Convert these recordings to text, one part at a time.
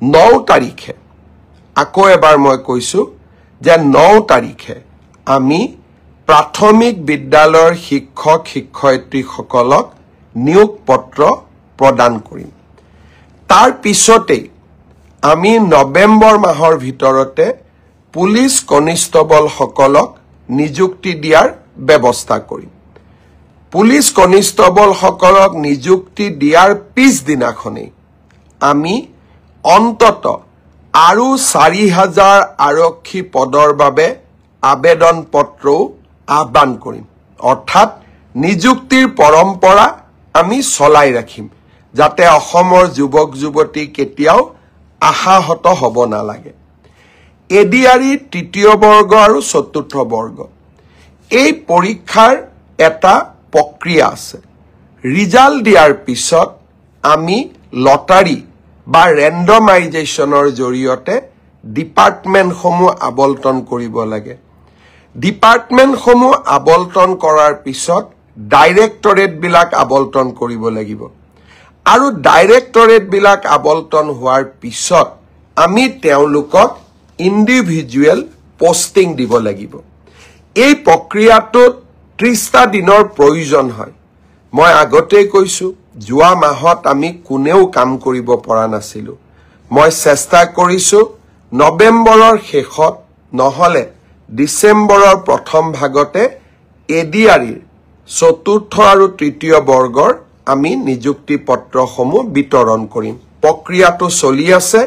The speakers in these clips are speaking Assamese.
9 তাৰিখে আকৌ এবাৰ মই কৈছো যে 9 তাৰিখে আমি প্ৰাথমিক বিদ্যালয়ৰ শিক্ষক শিক্ষয়িত্ৰীসকলক নিয়োগ পত্ৰ প্ৰদান কৰিম তাৰ পিছতে আমি নৱেম্বৰ মাহৰ ভিতৰতে পুলিচ কনিষ্টবল সকলক নিযুক্তি দিয়াৰ ব্যৱস্থা কৰিম পুলিচ কনিষ্টবল সকলক নিযুক্তি দিয়াৰ পিছদিনাখনেই আমি অন্তত আৰু 4000 আৰক্ষী পদৰ বাবে আবেদন পত্ৰ আহ্বান কৰিম অৰ্থাৎ নিযুক্তিৰ পৰম্পৰা আমি চলাই ৰাখিম যাতে অসমৰ যুৱক যুৱতী কেতিয়াও আশাহত হ'ব নালাগে এডিআৰই তৃতীয় বৰ্গ আৰু চতুৰ্থ বৰ্গ এই পৰীক্ষাৰ এটা প্ৰক্ৰিয়া আছে ৰিজাল্ট দিয়াৰ পিছত আমি লটাৰী বা ৰেণ্ডমাইজেশ্যনৰ জৰিয়তে ডিপাৰ্টমেণ্টসমূহ আবলটন কৰিব লাগে ডিপাৰ্টমেণ্টসমূহ আবলটন কৰাৰ পিছত ডাইৰেক্টৰেট বিলাক আবলটন কৰিব লাগিব আৰু ডাইৰেক্টৰেট বিলাক আবলটন হোৱাৰ পিছত আমি তেওঁলোকক ইন্ডিভিজুৱেল পোষ্টিং দিব লাগিব এই প্ৰক্ৰিয়াটোত 30টা দিনৰ প্ৰয়োজন হয় মই আগতেই কৈছো যোৱা মাহত আমি কোনেও কাম কৰিব পৰা নাছিলো মই চেষ্টা কৰিছো নৱেম্বৰৰ শেষত নহলে ডিসেম্বৰৰ প্ৰথম ভাগতে এডিআৰইৰ চতুৰ্থ আৰু তৃতীয় বৰ্গৰ আমি নিযুক্তি পত্ৰসমূহ বিতৰণ কৰিম প্ৰক্ৰিয়াটো চলি আছে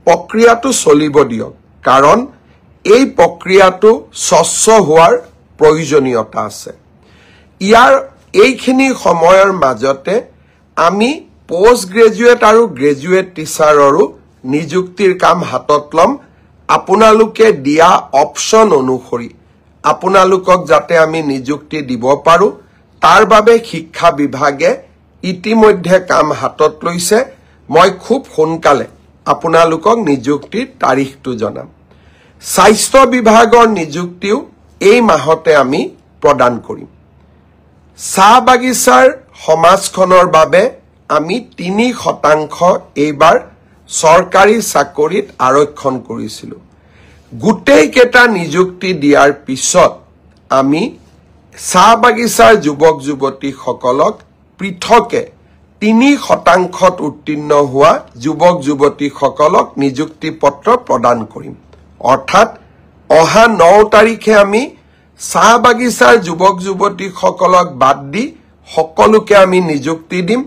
প্ৰক্ৰিয়াটো চলিব দিয়ক কাৰণ এই প্ৰক্ৰিয়াটো স্বচ্ছ হোৱাৰ প্ৰয়োজনীয়তা আছে ইয়াৰ এইখিনি সময়ৰ মাজতে আমি পোষ্ট গ্ৰেজুৱেট আৰু গ্ৰেজুৱেট টিচাৰৰো নিযুক্তিৰ কাম হাতত লম আপোনালোকে দিয়া অপচন অনুসৰি আপোনালোকক যাতে আমি নিযুক্তি দিব পাৰো তাৰ বাবে শিক্ষা বিভাগে ইতিমধ্যে কাম হাতত লৈছে মই খুব সোনকালে আপোনালোকক নিযুক্তিৰ তাৰিখটো জনাম স্বাস্থ্য বিভাগৰ নিযুক্তিও এই মাহতে আমি প্ৰদান কৰিম চাহ বাগিচাৰ সমাজখনৰ বাবে আমি 3% এইবাৰ চৰকাৰী চাকৰিত আৰক্ষণ কৰিছিলো গুটেই কেটা নিযুক্তি দিয়াৰ পিছত আমি চাহ বাগিচাৰ যুৱক যুৱতী সকলক পৃথকে 3% উত্তীৰ্ণ হোৱা যুৱক যুৱতী সকলক নিযুক্তি পত্ৰ প্ৰদান কৰিম অৰ্থাৎ অহা 9 তাৰিখে আমি চাহ বাগিচাৰ যুৱক যুৱতী সকলক বাদ দি সকলোকে আমি নিযুক্তি দিম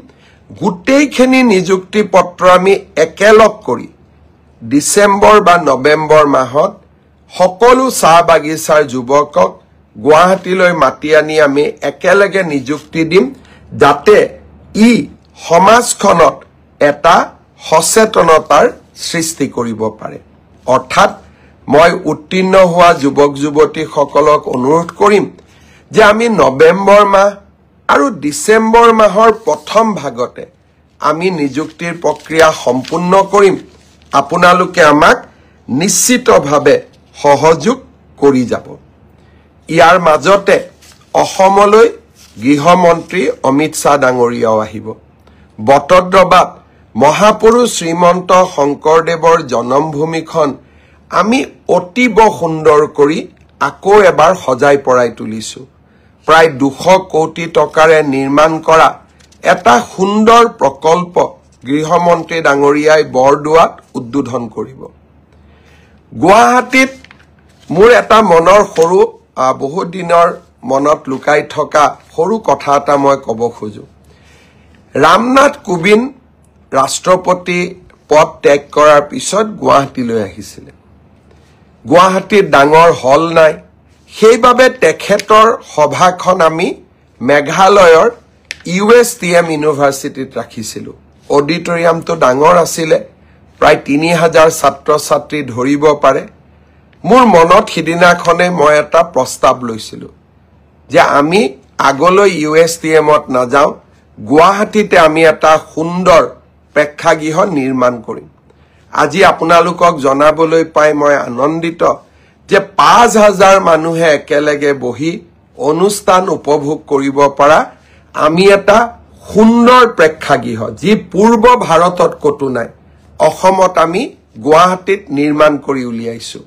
গুটেইখিনি নিযুক্তি পত্ৰ আমি একেলগ কৰি ডিসেম্বৰ বা নৱেম্বৰ মাহত সকলো চাহ বাগিচাৰ যুৱকক গুৱাহাটীলৈ মাতি আনি আমি একেলগে নিযুক্তি দিম যাতে ই সমাজখনত এটা সচেতনতাৰ সৃষ্টি কৰিব পাৰে অৰ্থাৎ মই উত্তীৰ্ণ হোৱা যুৱক যুৱতী সকলক অনুৰোধ কৰিম যে আমি নৱেম্বৰ মাহ আৰু ডিসেম্বৰ মাহৰ প্ৰথম ভাগতে আমি নিযুক্তিৰ প্ৰক্ৰিয়া সম্পূৰ্ণ কৰিম আপোনালোকে আমাক নিশ্চিতভাৱে সহযোগ কৰি যাব ইয়াৰ মাজতে অসমলৈ গৃহমন্ত্ৰী অমিত শাহ ডাঙৰীয়াও আহিব বটদ্ৰৱাত মহাপুৰুষ শ্ৰীমন্ত শংকৰদেৱৰ জন্মভূমিখন আমি অতিব সুন্দৰ কৰি আকৌ এবাৰ সজাই পৰাই তুলিছো প্ৰায় 200 কোটি টকাৰে নিৰ্মাণ কৰা এটা সুন্দৰ প্ৰকল্প গৃহমন্ত্ৰী ডাঙৰীয়াই বৰদুৱাত উদ্বোধন কৰিব গুৱাহাটীত মোৰ এটা মনৰ সৰু বহুত দিনৰ মনত লুকাই থকা সৰু কথা এটা মই ক'ব খোজো ৰামনাথ কোবিন্দ ৰাষ্ট্ৰপতি পদ ত্যাগ কৰাৰ পিছত গুৱাহাটীলৈ আহিছিল গুৱাহাটীত ডাঙৰ হল নাই সেইবাবে তেখেতৰ সভাখন আমি মেঘালয়ৰ USTM ইউনিভাৰ্চিটিত ৰাখিছিলো অডিটৰিয়ামটো ডাঙৰ আছিল প্ৰায় 3000 ছাত্ৰ ছাত্ৰী ধৰিব পাৰে মোৰ মনত হিদিনাখনে মই এটা প্ৰস্তাৱ লৈছিলো যে আমি আগলৈ USTMত না যাও গুৱাহাটীতে আমি এটা সুন্দৰ প্ৰেক্ষাগৃহ নিৰ্মাণ কৰিম আজি আপোনালোকক জনাবলৈ পাই মই আনন্দিত যে 5000 মানুহে একেলগে বহি অনুষ্ঠান উপভোগ কৰিব পৰা আমি এটা সুন্দৰ প্ৰেক্ষাগৃহ যি পূৰ্ব ভাৰতত কতো নাই অসমত আমি গুৱাহাটীত নিৰ্মাণ কৰি উলিয়াইছো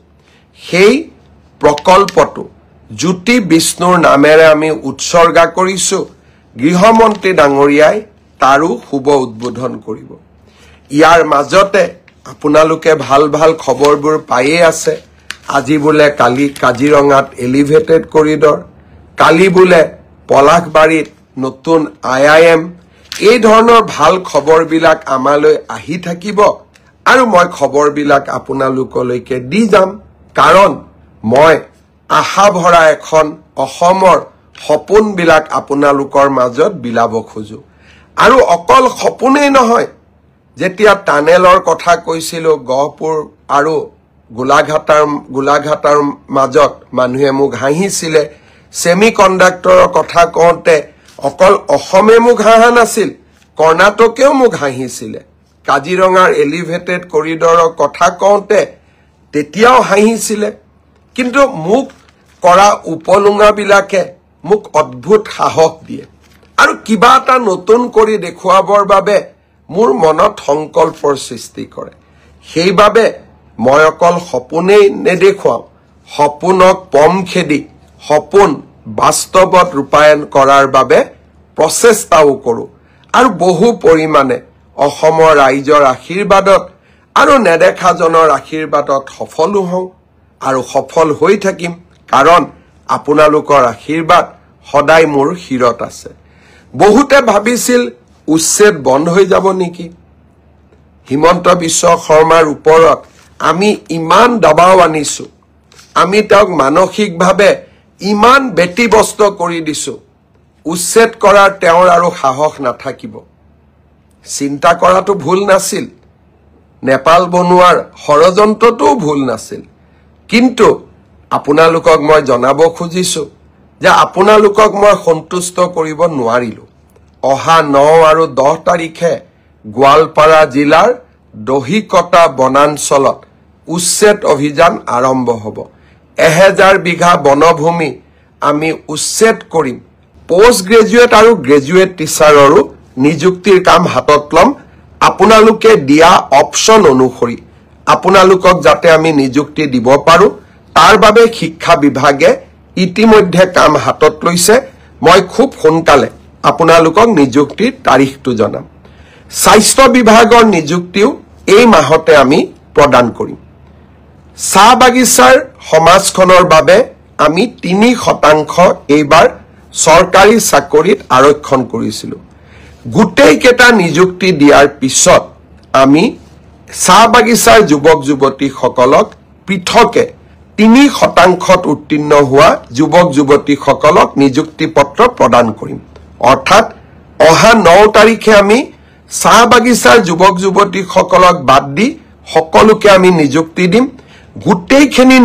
সেই প্ৰকল্পটো জ্যোতি বিষ্ণুৰ নামেৰে আমি উৎসৰ্গা কৰিছো গৃহমন্ত্ৰী ডাঙৰীয়াই তাৰো শুভ উদ্বোধন কৰিব ইয়াৰ মাজতে আপোনালোকে ভাল ভাল খবৰবোৰ পায়ে আছে আজি বোলে কালি কাজিৰঙাত এলিভেটেড কৰিডৰ কালি বোলে পলাশবাৰীত নতুন IIM এই ধৰণৰ ভাল খবৰবিলাক আমালৈ আহি থাকিব আৰু মই খবৰবিলাক আপোনালোকলৈকে দি যাম কাৰণ মই আশা ভৰা এখন অসমৰ সপোনবিলাক আপোনালোকৰ মাজত বিলাব খোজো আৰু অকল সপোনেই নহয় যেতিয়া টানেলৰ কথা কৈছিলো গহপুৰ আৰু গোলাঘাটৰ মাজত মানুহে মোক হাঁহিছিলে সেমিকণ্ডাক্টৰৰ কথা কওঁতে অকল অসমে মোক হাঁহা নাছিল কৰ্ণাটকেও মোক হাঁহিছিলে কাজিৰঙাৰ এলিভেটেড কৰিডৰৰ কথা কওঁতে তেতিয়াও হাঁহিছিলে কিন্তু মোক কৰা উপলুঙাবিলাকে মোক অদ্ভুত সাহস দিয়ে আৰু কিবা এটা নতুন কৰি দেখুৱাবৰ বাবে মোৰ মনত সংকল্পৰ সৃষ্টি কৰে সেইবাবে মই অকল সপোনেই নেদেখুৱাও সপোনক পম খেদি সপোন বাস্তৱত ৰূপায়ণ কৰাৰ বাবে প্ৰচেষ্টাও কৰোঁ আৰু বহু পৰিমাণে অসমৰ ৰাইজৰ আশীৰ্বাদত আৰু নেদেখাজনৰ আশীৰ্বাদত সফলো হওঁ আৰু সফল হৈ থাকিম কাৰণ আপোনালোকৰ আশীৰ্বাদ সদায় মোৰ শিৰত আছে বহুতে ভাবিছিল উচ্ছেদ বন্ধ হৈ যাব নেকি হিমন্ত বিশ্ব শৰ্মাৰ ওপৰত আমি ইমান দবাও আনিছো আমি তেওঁক মানসিকভাৱে ইমান ব্যতিব্যস্ত কৰি দিছো উচ্ছেদ কৰাৰ তেওঁৰ আৰু সাহস নাথাকিব চিন্তা কৰাটো ভুল নাছিল নেপাল বনোৱাৰ ষড়যন্ত্ৰটোও ভুল নাছিল কিন্তু আপোনালোকক মই জনাব খুজিছো যে আপোনালোকক মই সন্তুষ্ট কৰিব নোৱাৰিলো অহা 9 আৰু 10 তাৰিখে গোৱালপাৰা জিলাৰ দহিকটা বনাঞ্চলত উচ্ছেদ অভিযান আৰম্ভ হ'ব 1000 বিঘা বনভূমি আমি উচ্ছেদ কৰিম পোষ্ট গ্ৰেজুৱেট আৰু গ্ৰেজুৱেট টিচাৰৰো নিযুক্তিৰ কাম হাতত লম আপোনালোকে দিয়া অপচন অনুসৰি আপোনালোকক যাতে আমি নিযুক্তি দিব পাৰো তাৰ বাবে শিক্ষা বিভাগে ইতিমধ্যে কাম হাতত লৈছে মই খুব সোনকালে আপোনালোকক নিযুক্তিৰ তাৰিখটো জনাম স্বাস্থ্য বিভাগৰ নিযুক্তিও এই মাহতে আমি প্ৰদান কৰিম চাহ বাগিচাৰ সমাজখনৰ বাবে আমি 3% এইবাৰ চৰকাৰী চাকৰিত আৰক্ষণ কৰিছিলো গোটেই কেটা নিযুক্তি দিয়াৰ পিছত আমি চাহ বাগিচাৰ যুৱক যুৱতীসকলক পৃথকে 3% উত্তীৰ্ণ হোৱা যুৱক যুৱতীসকলক নিযুক্তি পত্ৰ প্ৰদান কৰিম অৰ্থাৎ অহা 9 তাৰিখে আমি চাহ বাগিচাৰ যুৱক যুৱতীসকলক বাদ দি সকলোকে আমি নিযুক্তি দিম গোটেইখিনি